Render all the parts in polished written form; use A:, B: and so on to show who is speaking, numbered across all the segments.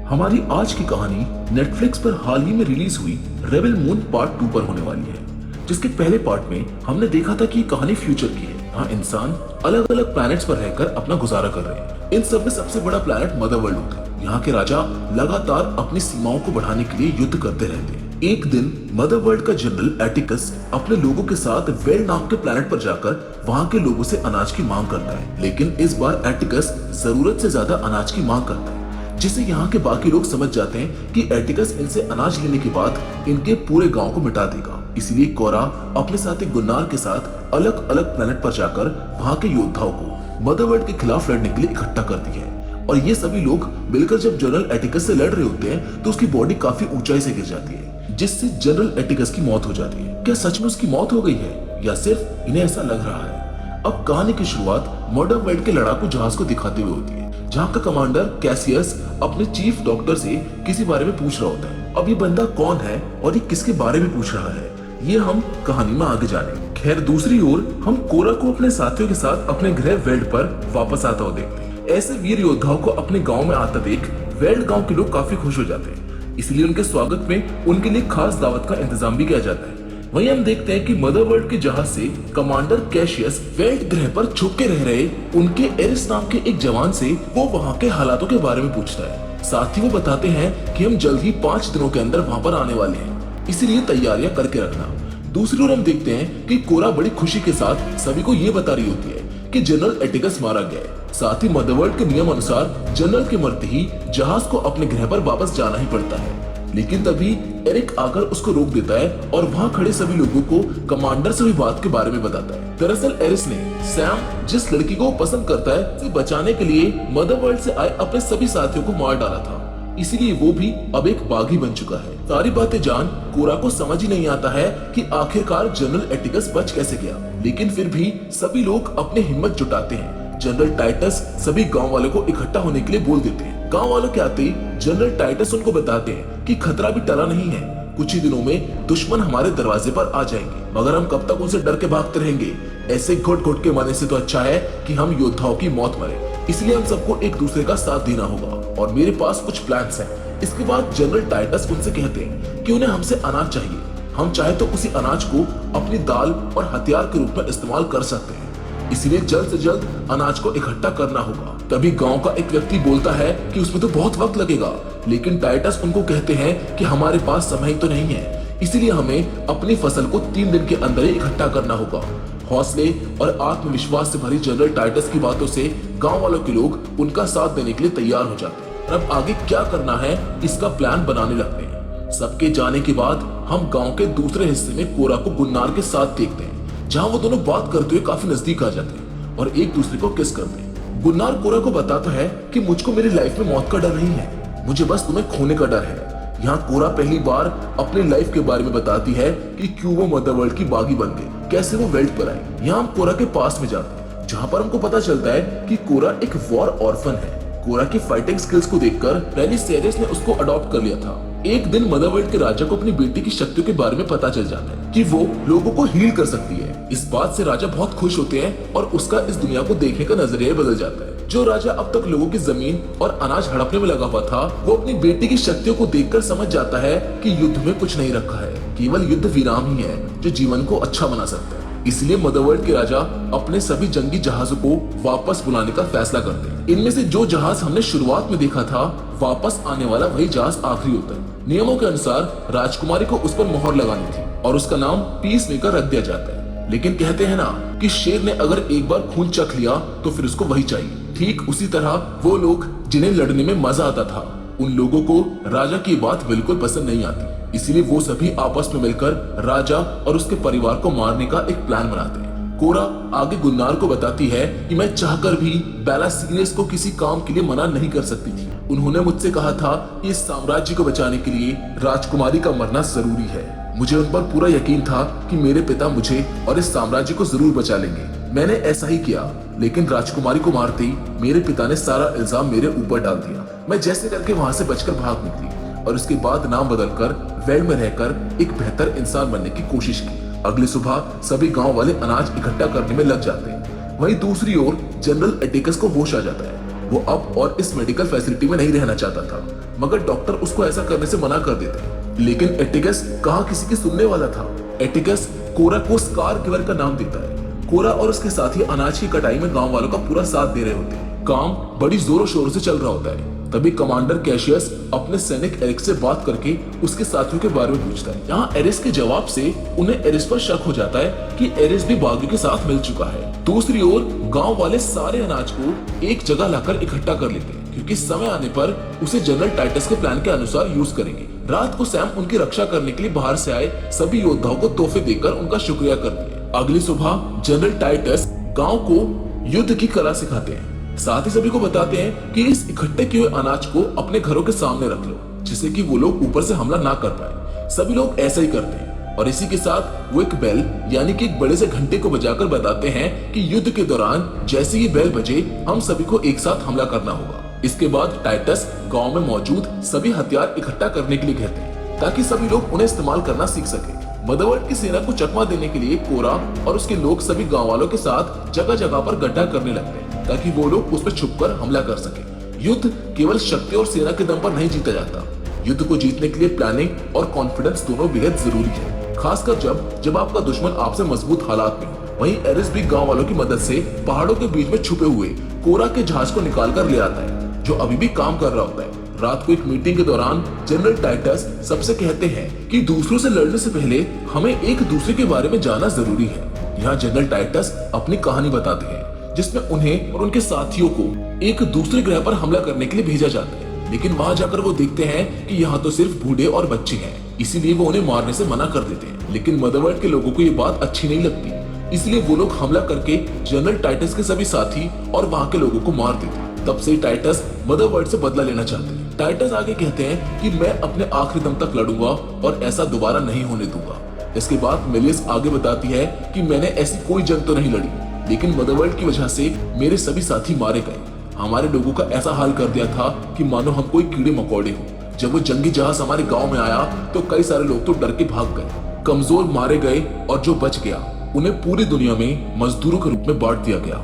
A: हमारी आज की कहानी नेटफ्लिक्स पर हाल ही में रिलीज हुई रेबल मून पार्ट 2 पर होने वाली है। जिसके पहले पार्ट में हमने देखा था कि ये कहानी फ्यूचर की है। यहाँ इंसान अलग अलग प्लैनेट्स पर रहकर अपना गुजारा कर रहे हैं। इन सब में सबसे बड़ा प्लैनेट मदर वर्ल्ड होता है। यहाँ के राजा लगातार अपनी सीमाओं को बढ़ाने के लिए युद्ध करते रहते हैं। एक दिन मदर वर्ल्ड का जनरल एटिकस अपने लोगों के साथ वेल नाम के प्लैनेट पर जाकर वहाँ के लोगों से अनाज की मांग करता है। लेकिन इस बार एटिकस जरूरत से ज्यादा अनाज की मांग करता है, जिसे यहाँ के बाकी लोग समझ जाते हैं कि एटिकस इनसे अनाज लेने के बाद इनके पूरे गांव को मिटा देगा। इसलिए कोरा अपने साथी गुन्नार के साथ अलग अलग प्लेनेट पर जाकर वहाँ के योद्धाओं को मदर वर्ल्ड के खिलाफ लड़ने के लिए इकट्ठा करती है। और ये सभी लोग मिलकर जब जनरल एटिकस से लड़ रहे होते हैं तो उसकी बॉडी काफी ऊंचाई से गिर जाती है, जिससे जनरल एटिकस की मौत हो जाती है। क्या सच में उसकी मौत हो गई है या सिर्फ इन्हें ऐसा लग रहा है? अब कहानी की शुरुआत मदर वर्ल्ड के लड़ाकू जहाज को दिखाते हुए होती है, जहाँ का कमांडर कैसियस अपने चीफ डॉक्टर से किसी बारे में पूछ रहा होता है। अब ये बंदा कौन है और ये किसके बारे में पूछ रहा है, ये हम कहानी में आगे जानेंगे। खैर, दूसरी ओर हम कोरा को अपने साथियों के साथ अपने गृह वेल्ड पर वापस आता हुआ देखते हैं। ऐसे वीर योद्धाओं को अपने गांव में आता देख वेल्ड गांव के लोग काफी खुश हो जाते हैं। इसलिए उनके स्वागत में उनके लिए खास दावत का इंतजाम भी किया जाता है। वहीं हम देखते हैं कि मदर वर्ल्ड के जहाज से कमांडर कैशियस वेल्ड ग्रह पर छुप के रह रहे उनके एरिस नाम के एक जवान से वो वहाँ के हालातों के बारे में पूछता है। साथ ही वो बताते हैं कि हम जल्द ही 5 दिनों के अंदर वहाँ पर आने वाले हैं, इसीलिए तैयारियां करके रखना। दूसरी ओर हम देखते हैं कि कोरा बड़ी खुशी के साथ सभी को ये बता रही होती है कि जनरल एटिकस मारा गया है। साथ ही मदर वर्ल्ड के नियम अनुसार जनरल के मरते ही जहाज को अपने ग्रह पर वापस जाना ही पड़ता है। लेकिन तभी एरिक आकर उसको रोक देता है और वहाँ खड़े सभी लोगों को कमांडर से हुई बात के बारे में बताता है। दरअसल एरिस ने सैम, जिस लड़की को पसंद करता है, उसे बचाने के लिए मदर वर्ल्ड से आए अपने सभी साथियों को मार डाला था। इसीलिए वो भी अब एक बागी बन चुका है। सारी बातें जान कोरा को समझ ही नहीं आता है कि आखिरकार जनरल एटिकस बच कैसे गया। लेकिन फिर भी सभी लोग अपनी हिम्मत जुटाते हैं। जनरल टाइटस सभी गांव वालों को इकट्ठा होने के लिए बोल देते हैं। गांव वालों के आते ही जनरल टाइटस उनको बताते हैं कि खतरा भी टला नहीं है, कुछ ही दिनों में दुश्मन हमारे दरवाजे पर आ जाएंगे, मगर हम कब तक उनसे डर के भागते रहेंगे? ऐसे घुट घुट के मरने से तो अच्छा है कि हम योद्धाओं की मौत मरे। इसलिए हम सबको एक दूसरे का साथ देना होगा और मेरे पास कुछ प्लान्स हैं। इसके बाद जनरल टाइटस उनसे कहते हैं कि उन्हें हमसे अनाज चाहिए। हम चाहे तो उसी अनाज को अपनी दाल और हथियार के रूप में इस्तेमाल कर सकते हैं, इसलिए जल्द से जल्द अनाज को इकट्ठा करना होगा। तभी गांव का एक व्यक्ति बोलता है कि उसमें तो बहुत वक्त लगेगा, लेकिन टाइटस उनको कहते हैं कि हमारे पास समय तो नहीं है, इसलिए हमें अपनी फसल को 3 दिन के अंदर ही इकट्ठा करना होगा। हौसले और आत्मविश्वास से भरी जनरल टाइटस की बातों से गांव वालों के लोग उनका साथ देने के लिए तैयार हो जाते हैं। अब आगे क्या करना है इसका प्लान बनाने लगते हैं। सबके जाने के बाद हम गाँव के दूसरे हिस्से में कोरा को गुन्नार के साथ देखते हैं, जहाँ वो दोनों बात करते हुए काफी नजदीक आ जाते हैं और एक दूसरे को किस करते हैं। गुन्नार कोरा को बताता है कि मुझको मेरी लाइफ में मौत का डर नहीं है, मुझे बस तुम्हें खोने का डर है। यहाँ कोरा पहली बार अपनी लाइफ के बारे में बताती है कि क्यों वो मदर वर्ल्ड की बागी बन गई, कैसे वो वेल्ड पर आई। यहाँ हम कोरा के पास में जाते हैं, जहाँ पर हमको पता चलता है कि कोरा एक वॉर ऑर्फन है। कोरा की फाइटिंग स्किल्स को देखकर पेलिसेरियस ने उसको अडॉप्ट कर लिया था। एक दिन मदर वर्ल्ड के राजा को अपनी बेटी की शक्तियों के बारे में पता चल जाता है कि वो लोगों को हील कर सकती है। इस बात से राजा बहुत खुश होते हैं और उसका इस दुनिया को देखने का नजरिया बदल जाता है। जो राजा अब तक लोगों की जमीन और अनाज हड़पने में लगा हुआ था, वो अपनी बेटी की शक्तियों को देखकर समझ जाता है कि युद्ध में कुछ नहीं रखा है, केवल युद्ध विराम ही है जो जीवन को अच्छा बना सकता है। इसलिए मदर वर्ल्ड के राजा अपने सभी जंगी जहाजों को वापस बुलाने का फैसला करते हैं। इनमें से जो जहाज हमने शुरुआत में देखा था, वापस आने वाला वही जहाज आखिरी होता है। नियमों के अनुसार राजकुमारी को उस पर मोहर लगानी थी और उसका नाम पीस मेकर रख दिया जाता है। लेकिन कहते हैं ना कि शेर ने अगर एक बार खून चख लिया तो फिर उसको वही चाहिए। ठीक उसी तरह वो लोग जिन्हें लड़ने में मजा आता था, उन लोगों को राजा की बात बिल्कुल पसंद नहीं आती। इसलिए वो सभी आपस में मिलकर राजा और उसके परिवार को मारने का एक प्लान बनाते हैं। कोरा आगे गुन्नार को बताती है कि मैं चाहकर भी बेलासिरियस को किसी काम के लिए मना नहीं कर सकती थी। उन्होंने मुझसे कहा था कि इस साम्राज्य को बचाने के लिए राजकुमारी का मरना जरूरी है। मुझे उन पर पूरा यकीन था कि मेरे पिता मुझे और इस साम्राज्य को जरूर बचा लेंगे। मैंने ऐसा ही किया, लेकिन राजकुमारी को मारते ही मेरे पिता ने सारा इल्जाम मेरे ऊपर डाल दिया। मैं जैसे करके वहाँ से बचकर भाग निकली और उसके बाद नाम बदलकर वेल्ड में रहकर एक बेहतर इंसान बनने की कोशिश की। अगली सुबह सभी गांव वाले अनाज इकट्ठा करने में लग जाते हैं। वहीं दूसरी ओर जनरल एटिकस को होश आ जाता है। वो अब और इस मेडिकल फैसिलिटी में नहीं रहना चाहता था, मगर डॉक्टर उसको ऐसा करने से मना कर देते। लेकिन एटिकस कहाँ किसी की सुनने वाला था। एटिकस कोरा को स्कार गिवर का नाम देता है। कोरा और उसके साथी अनाज की कटाई में गांव वालों का पूरा साथ दे रहे होते हैं। काम बड़ी जोरों शोरों से चल रहा होता है। तभी कमांडर कैशियस अपने सैनिक एरिस से बात करके उसके साथियों के बारे में पूछता है। यहाँ एरिस के जवाब से उन्हें एरिस पर शक हो जाता है कि एरिस भी बागियों के साथ मिल चुका है। दूसरी ओर गांव वाले सारे अनाज को एक जगह लाकर इकट्ठा कर लेते हैं, क्योंकि समय आने पर उसे जनरल टाइटस के प्लान के अनुसार यूज करेंगे। रात को सैम उनकी रक्षा करने के लिए बाहर से आए सभी योद्धाओं को तोहफे देकर उनका शुक्रिया करती है। अगली सुबह जनरल टाइटस गांव को युद्ध की कला सिखाते हैं। साथ ही सभी को बताते हैं कि इस इकट्ठे किए हुए अनाज को अपने घरों के सामने रख लो, जिससे कि वो लोग ऊपर से हमला ना कर पाए। सभी लोग ऐसा ही करते हैं और इसी के साथ वो एक बेल यानी कि एक बड़े से घंटे को बजाकर बताते हैं कि युद्ध के दौरान जैसे ही बेल बजे हम सभी को एक साथ हमला करना होगा। इसके बाद टाइटस गांव में मौजूद सभी हथियार इकट्ठा करने के लिए कहते हैं, ताकि सभी लोग उन्हें इस्तेमाल करना सीख सके। मदरवर्ल्ड की सेना को चकमा देने के लिए कोरा और उसके लोग सभी गांव वालों के साथ जगह जगह पर गड्ढा करने लगते हैं, ताकि वो लोग उस पर छुपकर हमला कर सके। युद्ध केवल शक्ति और सेना के दम पर नहीं जीता जाता। युद्ध को जीतने के लिए प्लानिंग और कॉन्फिडेंस दोनों बेहद जरूरी है, खासकर जब आपका दुश्मन आपसे मजबूत हालात में हो। वहीं एरिस भी गांव वालों की मदद से पहाड़ों के बीच में छुपे हुए कोरा के जहाज को निकाल कर ले आता है, जो अभी भी काम कर रहा होता है। रात को एक मीटिंग के दौरान जनरल टाइटस सबसे कहते हैं कि दूसरों से लड़ने से पहले हमें एक दूसरे के बारे में जानना जरूरी है। यहाँ जनरल टाइटस अपनी कहानी बताते हैं, जिसमें उन्हें और उनके साथियों को एक दूसरे ग्रह पर हमला करने के लिए भेजा जाता है। लेकिन वहां जाकर वो देखते हैं कि यहाँ तो सिर्फ बूढ़े और बच्चे हैं, इसीलिए वो उन्हें मारने से मना कर देते हैं। लेकिन मदरवर्ल्ड के लोगों को ये बात अच्छी नहीं लगती, इसलिए वो लोग हमला करके जनरल टाइटस के सभी साथी और वहाँ के लोगों को मार देते हैं। तब से टाइटस मदरवर्ल्ड से बदला लेना चाहते हैं। टाइटस आगे कहते हैं कि मैं अपने आखिरी दम तक लड़ूंगा और ऐसा दोबारा नहीं होने दूंगा। इसके बाद मेलियस आगे बताती है कि मैंने ऐसी कोई जंग तो नहीं लड़ी, लेकिन मदरवर्ल्ड की वजह से मेरे सभी साथी मारे गए। हमारे लोगों का ऐसा हाल कर दिया था कि मानो हम कोई कीड़े मकोड़े हो। जब वो जंगी जहाज हमारे गांव में आया तो कई सारे लोग तो डर के भाग गए, कमजोर मारे गए और जो बच गया उन्हें पूरी दुनिया में मजदूरों के रूप में बांट दिया गया।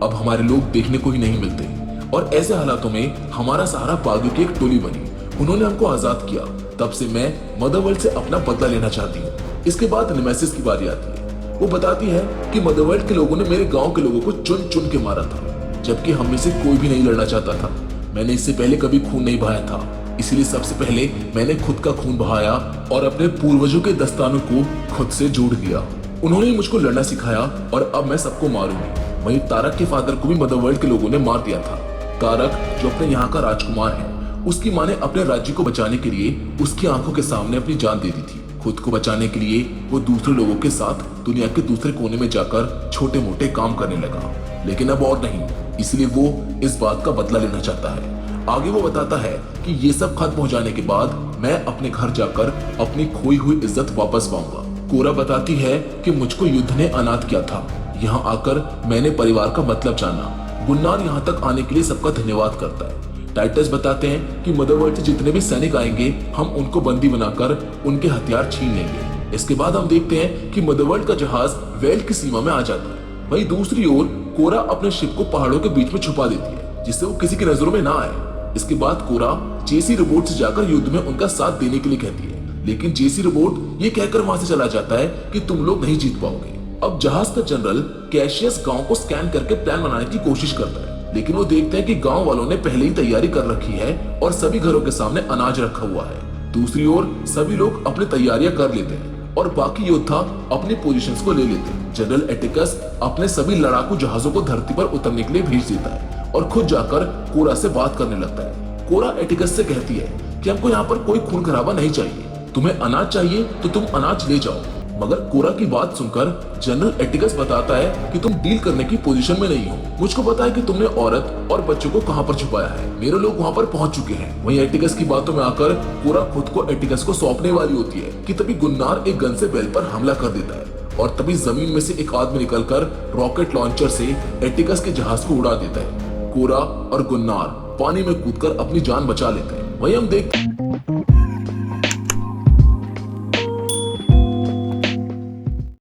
A: अब हमारे लोग देखने को ही नहीं मिलते और ऐसे हालातों में हमारा सहारा बागियों की एक टोली बनी। उन्होंने हमको आजाद किया। तब से मैं मदरवर्ल्ड से अपना बदला लेना चाहती हूँ। इसके बाद नेमेसिस की बारी आती है। वो बताती है कि मदरवर्ल्ड के लोगों ने मेरे गांव के लोगों को चुन चुन के मारा था, जबकि हम में से कोई भी नहीं लड़ना चाहता था। मैंने इससे पहले कभी खून नहीं बहाया था, इसलिए सबसे पहले मैंने खुद का खून बहाया और अपने पूर्वजों के दस्तानों को खुद से जोड़ दिया। उन्होंने मुझको लड़ना सिखाया और अब मैं सबको मारूंगी। वहीं तारक के फादर को भी मदरवर्ल्ड के लोगों ने मार दिया था। तारक जो अपने यहाँ का राजकुमार है, उसकी माँ ने अपने राज्य को बचाने के लिए उसकी आंखों के सामने अपनी जान दे दी थी। खुद को बचाने के लिए वो दूसरे लोगों के साथ दुनिया के दूसरे कोने में जाकर छोटे मोटे काम करने लगा, लेकिन अब और नहीं, इसलिए वो इस बात का बदला लेना चाहता है। आगे वो बताता है कि ये सब खत्म हो जाने के बाद मैं अपने घर जाकर अपनी खोई हुई इज्जत वापस पाऊंगा। कोरा बताती है कि मुझको युद्ध ने अनाथ किया था। यहाँ आकर मैंने परिवार का मतलब जाना। गुन्नार यहाँ तक आने के लिए सबका धन्यवाद करता है। टाइटस बताते हैं कि मदरवर्ल्ड से जितने भी सैनिक आएंगे हम उनको बंदी बनाकर उनके हथियार छीन लेंगे। इसके बाद हम देखते हैं कि मदरवर्ल्ड का जहाज वेल्ड की सीमा में आ जाता है। वहीं दूसरी ओर कोरा अपने शिप को पहाड़ों के बीच में छुपा देती है, जिससे वो किसी की नजरों में ना आए। इसके बाद कोरा जेसी रोबोट से जाकर युद्ध में उनका साथ देने के लिए कहती है, लेकिन जेसी रोबोट ये कहकर वहां से चला जाता है कि तुम लोग नहीं जीत पाओगे। अब जहाज का जनरल कैशियस गांव को स्कैन करके प्लान बनाने की कोशिश करता है, लेकिन वो देखते हैं कि गांव वालों ने पहले ही तैयारी कर रखी है और सभी घरों के सामने अनाज रखा हुआ है। दूसरी ओर सभी लोग अपनी तैयारियां कर लेते हैं और बाकी योद्धा अपनी पोजीशंस को ले लेते हैं। जनरल एटिकस अपने सभी लड़ाकू जहाजों को धरती पर उतरने के लिए भेज देता है और खुद जाकर कोरा से बात करने लगता है। कोरा एटिकस से कहती है कि हमको यहाँ पर कोई खून खराबा नहीं चाहिए, तुम्हें अनाज चाहिए तो तुम अनाज ले जाओ। मगर कोरा की बात सुनकर जनरल एटिकस बताता है कि तुम डील करने की पोजीशन में नहीं हो। मुझको पता है कि तुमने औरत और बच्चों को कहां पर छुपाया है, मेरे लोग वहां पर पहुंच चुके हैं। वहीं एटिकस की बातों में आकर कोरा खुद को एटिकस को सौंपने वाली होती है कि तभी गुन्नार एक गन से बेल पर हमला कर देता है और तभी जमीन में से एक आदमी निकलकर रॉकेट लॉन्चर से एटिकस के जहाज को उड़ा देता है। कोरा और गुन्नार पानी में कूदकर अपनी जान बचा लेते हैं। वहीं हम देखते